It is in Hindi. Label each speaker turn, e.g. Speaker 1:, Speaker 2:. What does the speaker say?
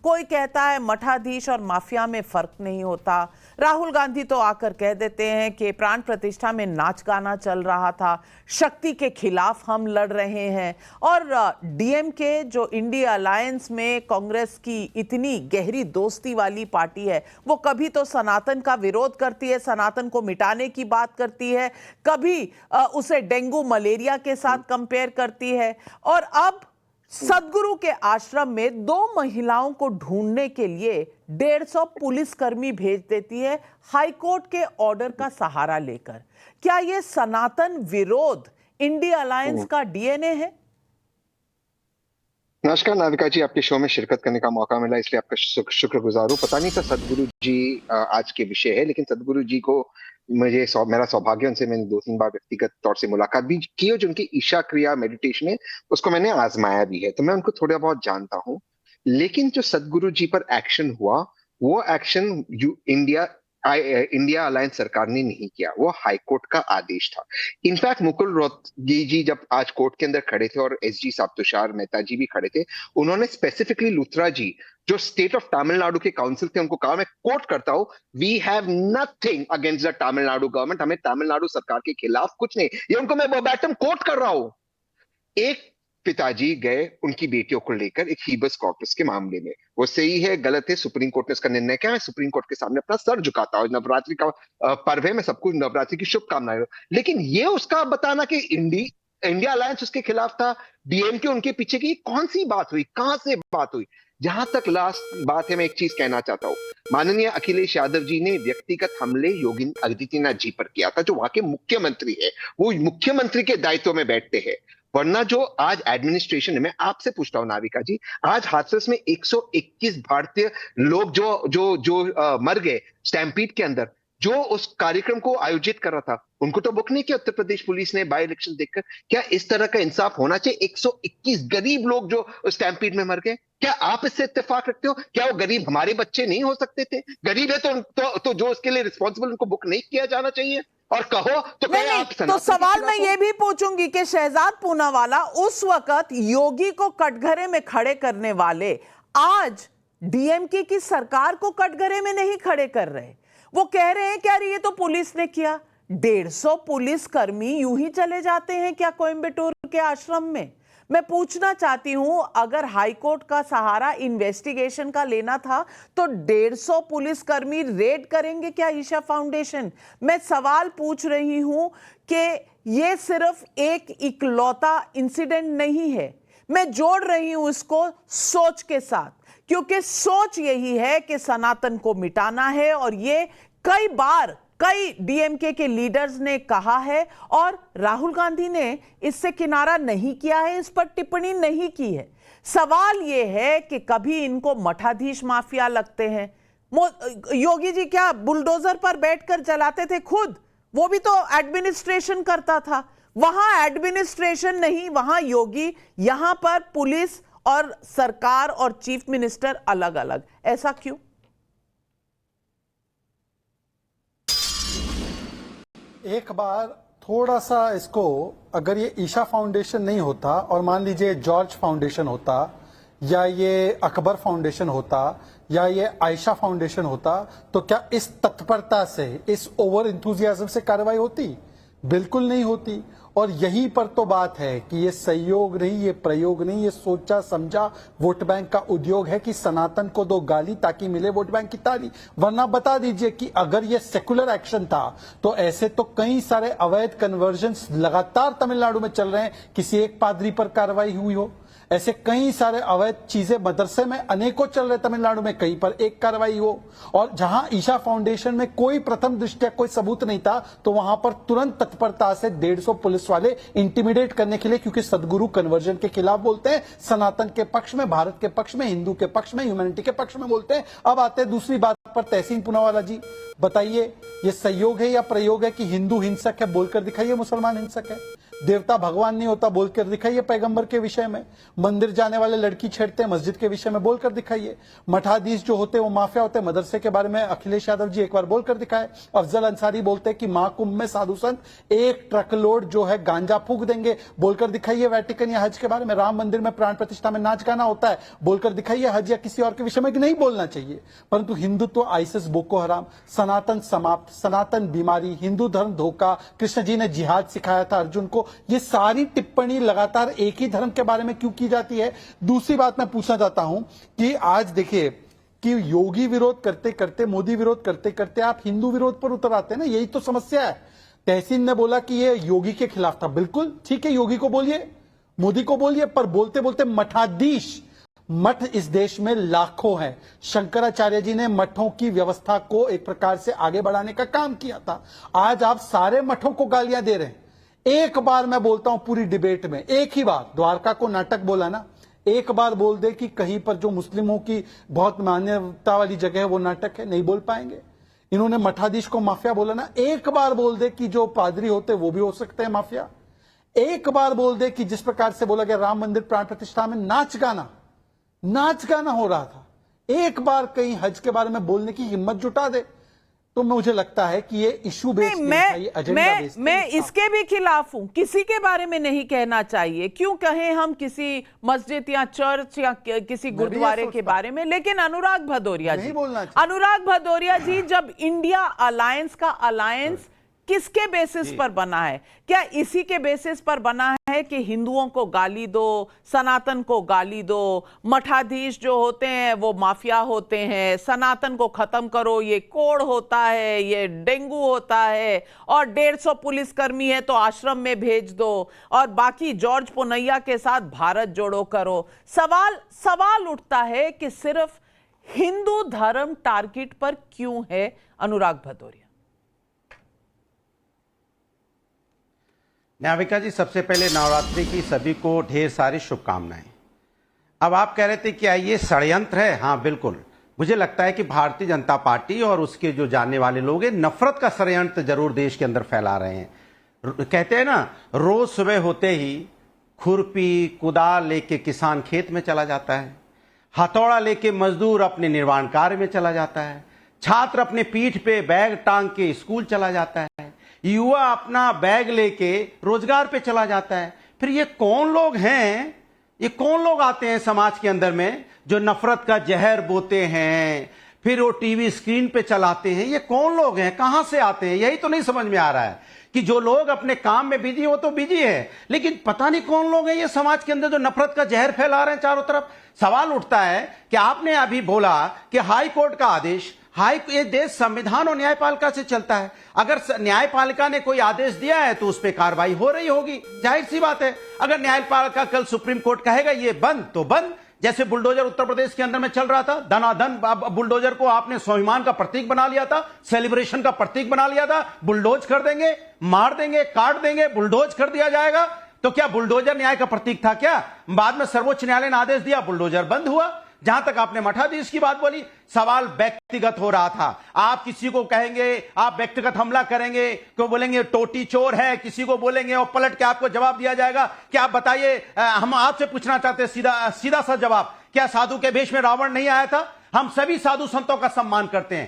Speaker 1: कोई कहता है मठाधीश और माफिया में फर्क नहीं होता। राहुल गांधी तो आकर कह देते हैं कि प्राण प्रतिष्ठा में नाच गाना चल रहा था, शक्ति के खिलाफ हम लड़ रहे हैं। और डीएमके जो इंडिया अलायंस में कांग्रेस की इतनी गहरी दोस्ती वाली पार्टी है, वो कभी तो सनातन का विरोध करती है, सनातन को मिटाने की बात करती है, कभी उसे डेंगू मलेरिया के साथ कंपेयर करती है। और अब सदगुरु के आश्रम में 2 महिलाओं को ढूंढने के लिए 150 पुलिसकर्मी भेज देती है हाईकोर्ट के ऑर्डर का सहारा लेकर। क्या यह सनातन विरोध इंडिया अलायंस का डीएनए है?
Speaker 2: नमस्कार नाविका जी, आपके शो में शिरकत करने का मौका मिला इसलिए आपका शुक्रगुजार हूँ। पता नहीं था सदगुरु जी आज के विषय है, लेकिन सदगुरु जी को मेरा सौभाग्य उनसे मैंने 2-3 बार व्यक्तिगत तौर से मुलाकात भी की है। जो उनकी ईशा क्रिया मेडिटेशन है उसको मैंने आजमाया भी है, तो मैं उनको थोड़ा बहुत जानता हूँ। लेकिन जो सदगुरु जी पर एक्शन हुआ, वो एक्शन इंडिया अलायंस सरकार ने नहीं किया, वो हाईकोर्ट का आदेश था। इनफैक्ट मुकुल रोहतगी जी जब आज कोर्ट के अंदर खड़े थे और एसजी साहब तुषार मेहता जी भी खड़े थे, उन्होंने स्पेसिफिकली लुथरा जी जो स्टेट ऑफ तमिलनाडु के काउंसिल थे उनको कहा, मैं कोट करता हूं, we have nothing against the Tamil Nadu government, हमें तमिलनाडु सरकार के खिलाफ कुछ नहीं। ये उनको मैं वर्बैटम कोट कर रहा हूं। एक पिताजी गए उनकी बेटियों को लेकर एक हीबस कॉर्पस के मामले में, वो सही है गलत है सुप्रीम कोर्ट ने इसका निर्णय किया, मैं सुप्रीम कोर्ट के सामने अपना सर झुकाता हूं। नवरात्रि का पर्व है, मैं सबको नवरात्रि की शुभकामनाएं। लेकिन ये उसका बताना कि इंडिया अलायंस उसके खिलाफ था, डीएमके उनके पीछे की, कौन सी बात हुई, कहां से बात हुई? जहां तक लास्ट बात है, मैं एक चीज कहना चाहता हूं। माननीय अखिलेश यादव जी ने व्यक्तिगत हमले योगी आदित्यनाथ जी पर किया था, जो वहां के मुख्यमंत्री है, वो मुख्यमंत्री के दायित्व में बैठते हैं। वरना जो आज एडमिनिस्ट्रेशन है, मैं आपसे पूछता हूं नाविका जी, आज हाथरस में 121 भारतीय लोग जो मर गए स्टैम्पीड के अंदर, जो उस कार्यक्रम को आयोजित कर रहा था, उनको तो बुक नहीं किया उत्तर प्रदेश पुलिस ने बाय इलेक्शन देखकर। क्या इस तरह का इंसाफ होना चाहिए? 121 गरीब लोग जो स्टैम्पीड में मर गए, क्या आप इससे इत्तेफाक रखते हो? क्या वो गरीब हमारे बच्चे नहीं हो सकते थे? गरीब है तो जो उसके लिए रिस्पॉन्सिबल, उनको बुक नहीं किया जाना चाहिए? और कहो तो
Speaker 1: नहीं,
Speaker 2: आप
Speaker 1: तो सवाल मैं ये भी पूछूंगी कि शहजाद पूनावाला उस वक्त योगी को कटघरे में खड़े करने वाले आज डीएमके की सरकार को कटघरे में नहीं खड़े कर रहे। वो कह रहे हैं कि यार ये तो पुलिस ने किया। 150 पुलिसकर्मी यूं ही चले जाते हैं क्या कोयंबटूर के आश्रम में? मैं पूछना चाहती हूं, अगर हाईकोर्ट का सहारा इन्वेस्टिगेशन का लेना था तो 150 पुलिसकर्मी रेड करेंगे क्या ईशा फाउंडेशन? मैं सवाल पूछ रही हूं कि यह सिर्फ एक इकलौता इंसिडेंट नहीं है। मैं जोड़ रही हूं इसको सोच के साथ, क्योंकि सोच यही है कि सनातन को मिटाना है, और ये कई बार कई डीएमके के लीडर्स ने कहा है, और राहुल गांधी ने इससे किनारा नहीं किया है, इस पर टिप्पणी नहीं की है। सवाल यह है कि कभी इनको मठाधीश माफिया लगते हैं। योगी जी क्या बुलडोजर पर बैठकर चलाते थे खुद? वो भी तो एडमिनिस्ट्रेशन करता था। वहां एडमिनिस्ट्रेशन नहीं, वहां योगी, यहां पर पुलिस और सरकार और चीफ मिनिस्टर अलग अलग। ऐसा क्यों?
Speaker 3: एक बार थोड़ा सा इसको, अगर ये ईशा फाउंडेशन नहीं होता और मान लीजिए जॉर्ज फाउंडेशन होता, या ये अकबर फाउंडेशन होता, या ये आयशा फाउंडेशन होता, तो क्या इस तत्परता से, इस ओवर इंथुजियाज्म से कार्रवाई होती? बिल्कुल नहीं होती। और यहीं पर तो बात है कि ये सहयोग नहीं, ये प्रयोग नहीं, ये सोचा समझा वोट बैंक का उद्योग है कि सनातन को दो गाली ताकि मिले वोट बैंक की ताली। वरना बता दीजिए कि अगर ये सेकुलर एक्शन था तो ऐसे तो कई सारे अवैध कन्वर्जन्स लगातार तमिलनाडु में चल रहे हैं, किसी एक पादरी पर कार्रवाई हुई हो। ऐसे कई सारे अवैध चीजें मदरसे में अनेकों चल रहे तमिलनाडु में, कहीं पर एक कार्रवाई हो। और जहां ईशा फाउंडेशन में कोई प्रथम दृष्टया कोई सबूत नहीं था, तो वहां पर तुरंत तत्परता से 150 पुलिस वाले इंटिमिडेट करने के लिए, क्योंकि सदगुरु कन्वर्जन के खिलाफ बोलते हैं, सनातन के पक्ष में, भारत के पक्ष में, हिंदू के पक्ष में, ह्यूमैनिटी के पक्ष में बोलते हैं। अब आते हैं दूसरी बात पर। तहसीन पूनावाला जी बताइए, ये सहयोग है या प्रयोग है कि हिंदू हिंसक है बोलकर दिखाइए मुसलमान हिंसक है? देवता भगवान नहीं होता बोलकर दिखाइए पैगंबर के विषय में। मंदिर जाने वाले लड़की छेड़ते हैं मस्जिद के विषय में बोलकर दिखाइए। मठाधीश जो होते हैं वो माफिया होते हैं, मदरसे के बारे में अखिलेश यादव जी एक बार बोलकर दिखाए। अफजल अंसारी बोलते हैं कि महाकुंभ में साधु संत 1 ट्रक लोड जो है गांजा फूंक देंगे, बोलकर दिखाइए। वेटिकन या हज के बारे में, राम मंदिर में प्राण प्रतिष्ठा में नाच गाना होता है, बोलकर दिखाइए। हज या किसी और के विषय में कि नहीं बोलना चाहिए, परंतु हिंदुत्व, आईसिस, बोको हराम, सनातन समाप्त, सनातन बीमारी, हिंदू धर्म धोखा, कृष्ण जी ने जिहाद सिखाया था अर्जुन को, ये सारी टिप्पणी लगातार एक ही धर्म के बारे में क्यों की जाती है। दूसरी बात मैं पूछना चाहता हूं कि आज देखिए कि योगी विरोध करते करते, मोदी विरोध करते करते आप हिंदू विरोध पर उतर आते हैं ना, यही तो समस्या है। तहसीन ने बोला कि ये योगी के खिलाफ था, बिल्कुल ठीक है, योगी को बोलिए, मोदी को बोलिए, पर बोलते बोलते मठाधीश, मठ इस देश में लाखों हैं। शंकराचार्य जी ने मठों की व्यवस्था को एक प्रकार से आगे बढ़ाने का काम किया था। आज आप सारे मठों को गालियां दे रहे हैं। एक बार मैं बोलता हूं पूरी डिबेट में, एक ही बार, द्वारका को नाटक बोला ना, एक बार बोल दे कि कहीं पर जो मुस्लिमों की बहुत मान्यता वाली जगह है वो नाटक है, नहीं बोल पाएंगे। इन्होंने मठाधीश को माफिया बोला ना, एक बार बोल दे कि जो पादरी होते वो भी हो सकते हैं माफिया। एक बार बोल दे कि जिस प्रकार से बोला गया राम मंदिर प्राण प्रतिष्ठा में नाच गाना हो रहा था, एक बार कहीं हज के बारे में बोलने की हिम्मत जुटा दे, तो मुझे लगता है कि ये इशू बेस्ड
Speaker 1: मैं इसके भी खिलाफ हूं। किसी के बारे में नहीं कहना चाहिए, क्यों कहें हम किसी मस्जिद या चर्च या किसी गुरुद्वारे के बारे में। लेकिन अनुराग भदौरिया जी, जब इंडिया अलायंस का अलायंस किसके बेसिस पर बना है? क्या इसी के बेसिस पर बना है कि हिंदुओं को गाली दो, सनातन को गाली दो, मठाधीश जो होते हैं वो माफिया होते हैं, सनातन को खत्म करो, ये कोड़ होता है, ये डेंगू होता है, और 150 पुलिसकर्मी है तो आश्रम में भेज दो, और बाकी जॉर्ज पुनैया के साथ भारत जोड़ो करो। सवाल उठता है कि सिर्फ हिंदू धर्म टारगेट पर क्यों है? अनुराग भदौरिया।
Speaker 4: न्याविका जी, सबसे पहले नवरात्रि की सभी को ढेर सारी शुभकामनाएं। अब आप कह रहे थे कि ये षड्यंत्र है। हाँ बिल्कुल, मुझे लगता है कि भारतीय जनता पार्टी और उसके जो जानने वाले लोग हैं, नफरत का षड्यंत्र जरूर देश के अंदर फैला रहे हैं। कहते हैं ना, रोज सुबह होते ही खुरपी कुदाल लेके किसान खेत में चला जाता है, हथौड़ा लेके मजदूर अपने निर्माण कार्य में चला जाता है, छात्र अपने पीठ पे बैग टांग के स्कूल चला जाता है, युवा अपना बैग लेके रोजगार पे चला जाता है। फिर ये कौन लोग हैं, ये कौन लोग आते हैं समाज के अंदर में जो नफरत का जहर बोते हैं, फिर वो टीवी स्क्रीन पे चलाते हैं? ये कौन लोग हैं, कहां से आते हैं? यही तो नहीं समझ में आ रहा है कि जो लोग अपने काम में बिजी, वो तो बिजी है, लेकिन पता नहीं कौन लोग हैं ये समाज के अंदर जो नफरत का जहर फैला रहे हैं चारों तरफ। सवाल उठता है कि आपने अभी बोला कि हाई कोर्ट का आदेश, ये देश संविधान और न्यायपालिका से चलता है। अगर न्यायपालिका ने कोई आदेश दिया है तो उस पर कार्रवाई हो रही होगी, जाहिर सी बात है। अगर न्यायपालिका कल सुप्रीम कोर्ट कहेगा ये बंद तो बंद, जैसे बुलडोजर उत्तर प्रदेश के अंदर में चल रहा था, धनाधन बुलडोजर को आपने स्वाभिमान का प्रतीक बना लिया था, सेलिब्रेशन का प्रतीक बना लिया था, बुलडोज कर देंगे, मार देंगे, काट देंगे, बुलडोज कर दिया जाएगा। तो क्या बुलडोजर न्याय का प्रतीक था क्या? बाद में सर्वोच्च न्यायालय ने आदेश दिया, बुलडोजर बंद हुआ। जहां तक आपने मठाधीश की बात बोली, सवाल व्यक्तिगत हो रहा था। आप किसी को कहेंगे, आप व्यक्तिगत हमला करेंगे, क्यों बोलेंगे टोटी चोर है, किसी को बोलेंगे और पलट के आपको जवाब दिया जाएगा। क्या आप बताइए, हम आपसे पूछना चाहते हैं सीधा सा जवाब, क्या साधु के भेष में रावण नहीं आया था? हम सभी साधु संतों का सम्मान करते हैं।